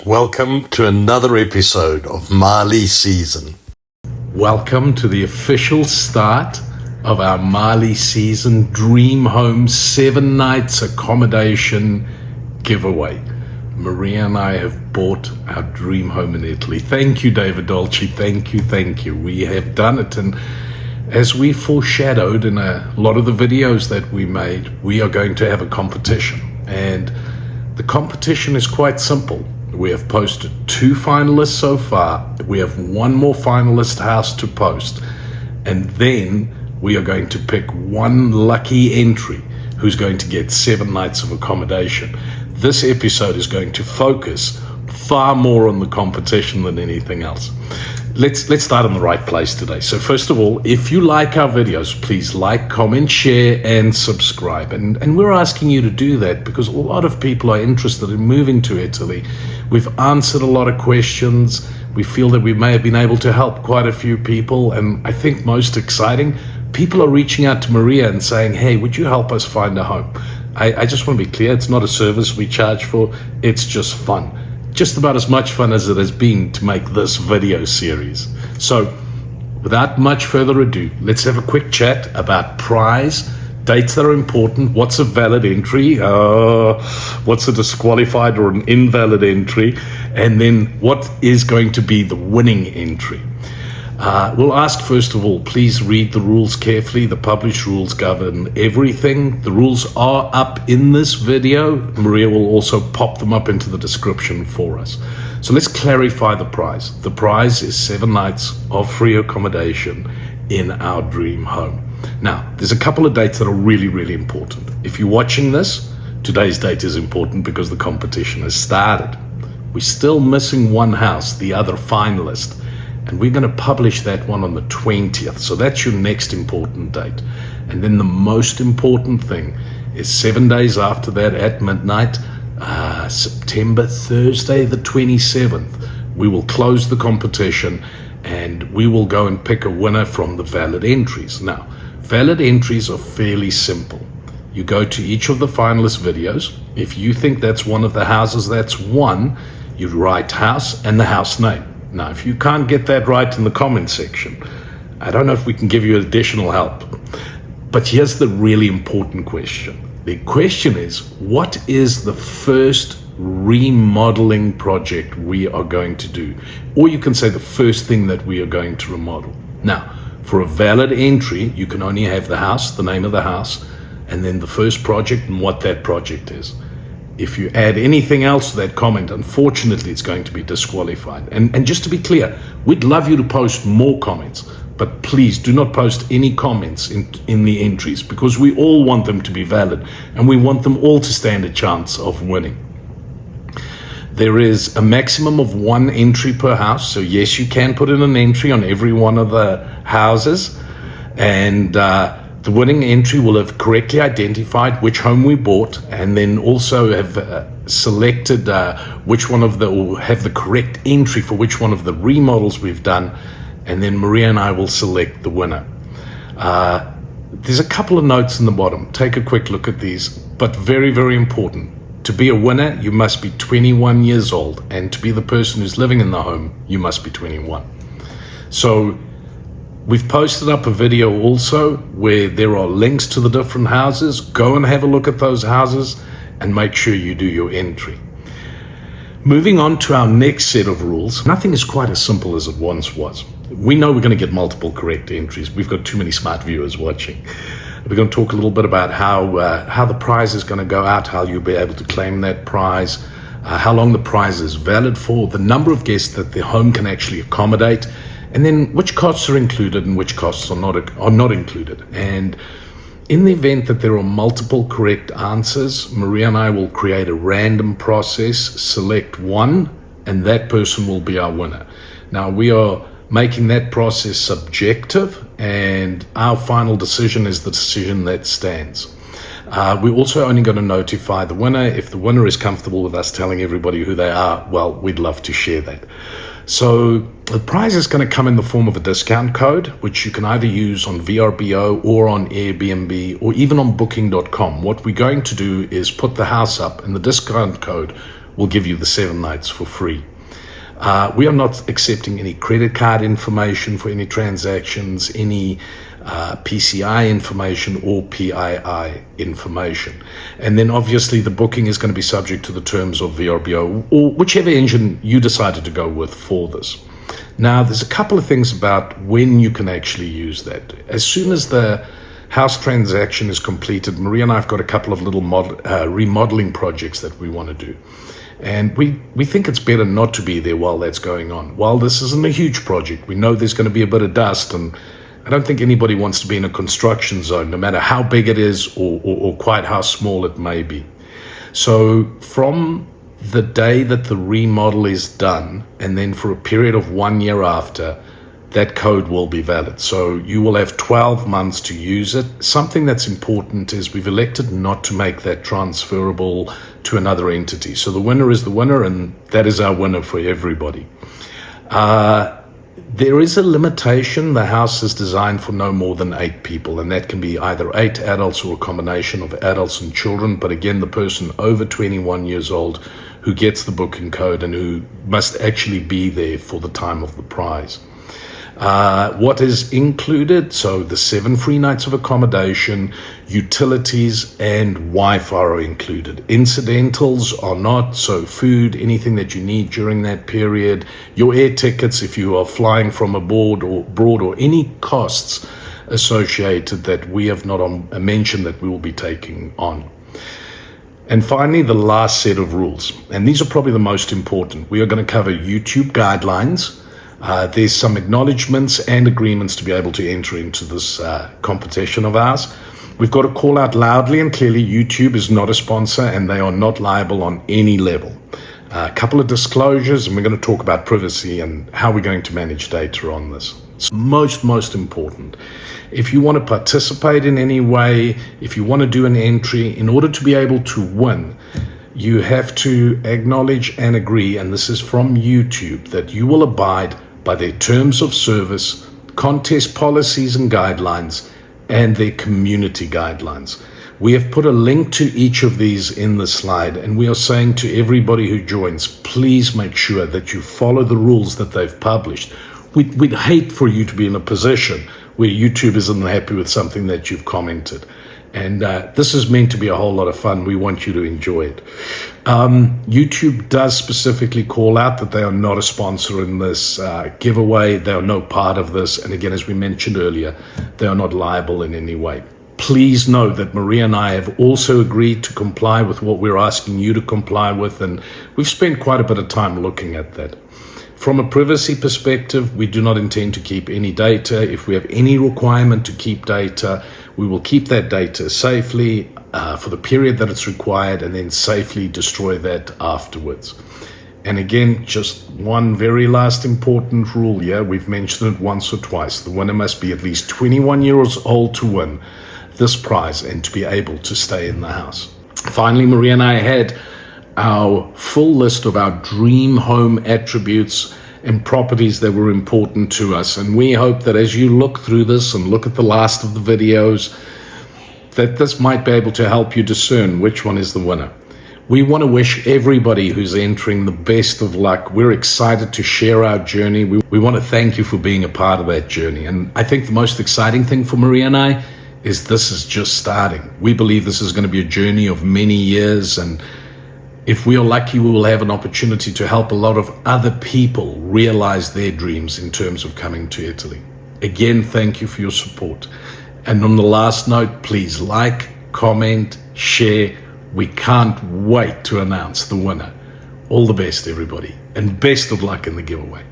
Welcome to another episode of Mali Season. Welcome to the official start of our Mali Season Dream Home 7 Nights Accommodation giveaway. Maria and I have bought our dream home in Italy. Thank you, David Dolce. Thank you. We have done it, and as we foreshadowed in a lot of the videos that we made, we are going to have a competition, and the competition is quite simple. We have posted 2 finalists so far. We have 1 more finalist house to post, and then we are going to pick 1 lucky entry who's going to get 7 nights of accommodation. This episode is going to focus far more on the competition than anything else. Let's start in the right place today. So first of all, if you like our videos, please like, comment, share, and subscribe. And we're asking you to do that because a lot of people are interested in moving to Italy. We've answered a lot of questions. We feel that we may have been able to help quite a few people. And I think most exciting, people are reaching out to Maria and saying, hey, would you help us find a home? I just want to be clear, it's not a service we charge for. It's just fun. Just about as much fun as it has been to make this video series. So without much further ado, let's have a quick chat about prize, dates that are important, what's a valid entry, what's a disqualified or an invalid entry, and then what is going to be the winning entry. We'll ask, first of all, please read the rules carefully. The published rules govern everything. The rules are up in this video. Maria will also pop them up into the description for us. So let's clarify the prize. The prize is 7 nights of free accommodation in our dream home. Now, there's a couple of dates that are really, really important. If you're watching this, today's date is important because the competition has started. We're still missing 1 house, the other finalist. And we're going to publish that one on the 20th. So that's your next important date. And then the most important thing is 7 days after that at midnight, September, Thursday, the 27th, we will close the competition and we will go and pick a winner from the valid entries. Now, valid entries are fairly simple. You go to each of the finalist videos. If you think that's one of the houses that's won, you write house and the house name. Now, if you can't get that right in the comment section, I don't know if we can give you additional help. But here's the really important question. The question is, what is the first remodeling project we are going to do? Or you can say the first thing that we are going to remodel. Now, for a valid entry, you can only have the house, the name of the house, and then the first project and what that project is. If you add anything else to that comment, unfortunately, it's going to be disqualified. And just to be clear, we'd love you to post more comments, but please do not post any comments in the entries because we all want them to be valid and we want them all to stand a chance of winning. There is a maximum of 1 entry per house. So yes, you can put in an entry on every one of the houses, and the winning entry will have correctly identified which home we bought and then also have selected which one of or have the correct entry for which one of the remodels we've done. And then Maria and I will select the winner. There's a couple of notes in the bottom. Take a quick look at these, but very, very important. To be a winner, you must be 21 years old. And to be the person who's living in the home, you must be 21. So we've posted up a video also where there are links to the different houses. Go and have a look at those houses and make sure you do your entry. Moving on to our next set of rules. Nothing is quite as simple as it once was. We know we're going to get multiple correct entries. We've got too many smart viewers watching. We're going to talk a little bit about how the prize is going to go out, how you'll be able to claim that prize, how long the prize is valid for, the number of guests that the home can actually accommodate, and then which costs are included and which costs are not included. And in the event that there are multiple correct answers, Maria and I will create a random process, select one, and that person will be our winner. Now, we are making that process subjective, and our final decision is the decision that stands. We're also only going to notify the winner. If the winner is comfortable with us telling everybody who they are, well, we'd love to share that. So the prize is going to come in the form of a discount code, which you can either use on VRBO or on Airbnb or even on booking.com. What we're going to do is put the house up, and the discount code we'll give you the 7 nights for free. We are not accepting any credit card information for any transactions, any PCI information or PII information. And then obviously the booking is going to be subject to the terms of VRBO or whichever engine you decided to go with for this. Now, there's a couple of things about when you can actually use that. As soon as the house transaction is completed, Maria and I have got a couple of little remodeling projects that we want to do. And we think it's better not to be there while that's going on. While this isn't a huge project, we know there's going to be a bit of dust, and I don't think anybody wants to be in a construction zone, no matter how big it is or quite how small it may be. So from the day that the remodel is done, and then for a period of 1 year after, that code will be valid. So you will have 12 months to use it. Something that's important is we've elected not to make that transferable to another entity. So the winner is the winner, and that is our winner for everybody. There is a limitation. The house is designed for no more than 8 people, and that can be either 8 adults or a combination of adults and children. But again, the person over 21 years old who gets the booking code and who must actually be there for the time of the prize. What is included? So the 7 free nights of accommodation, utilities, and Wi-Fi are included. Incidentals are not, so food, anything that you need during that period, your air tickets if you are flying from abroad or any costs associated that we have not mentioned that we will be taking on. And finally, the last set of rules, and these are probably the most important. We are going to cover YouTube guidelines. There's some acknowledgements and agreements to be able to enter into this competition of ours. We've got to call out loudly and clearly YouTube is not a sponsor and they are not liable on any level. A couple of disclosures, and we're going to talk about privacy and how we're going to manage data on this. It's most important. If you want to participate in any way, if you want to do an entry, in order to be able to win, you have to acknowledge and agree, and this is from YouTube, that you will abide by their terms of service, contest policies and guidelines, and their community guidelines. We have put a link to each of these in the slide, and we are saying to everybody who joins, please make sure that you follow the rules that they've published. We'd hate for you to be in a position where YouTube isn't happy with something that you've commented. And this is meant to be a whole lot of fun. We want you to enjoy it. YouTube does specifically call out that they are not a sponsor in this giveaway. They are no part of this. And again, as we mentioned earlier, they are not liable in any way. Please know that Maria and I have also agreed to comply with what we're asking you to comply with. And we've spent quite a bit of time looking at that. From a privacy perspective, we do not intend to keep any data. If we have any requirement to keep data, we will keep that data safely for the period that it's required and then safely destroy that afterwards. And again, just one very last important rule here. We've mentioned it once or twice. The winner must be at least 21 years old to win this prize and to be able to stay in the house. Finally, Maria and I had our full list of our dream home attributes and properties that were important to us. And we hope that as you look through this and look at the last of the videos, that this might be able to help you discern which one is the winner. We want to wish everybody who's entering the best of luck. We're excited to share our journey. We want to thank you for being a part of that journey. And I think the most exciting thing for Maria and I is this is just starting. We believe this is going to be a journey of many years, and if we are lucky, we will have an opportunity to help a lot of other people realize their dreams in terms of coming to Italy. Again, thank you for your support. And on the last note, please like, comment, share. We can't wait to announce the winner. All the best, everybody, and best of luck in the giveaway.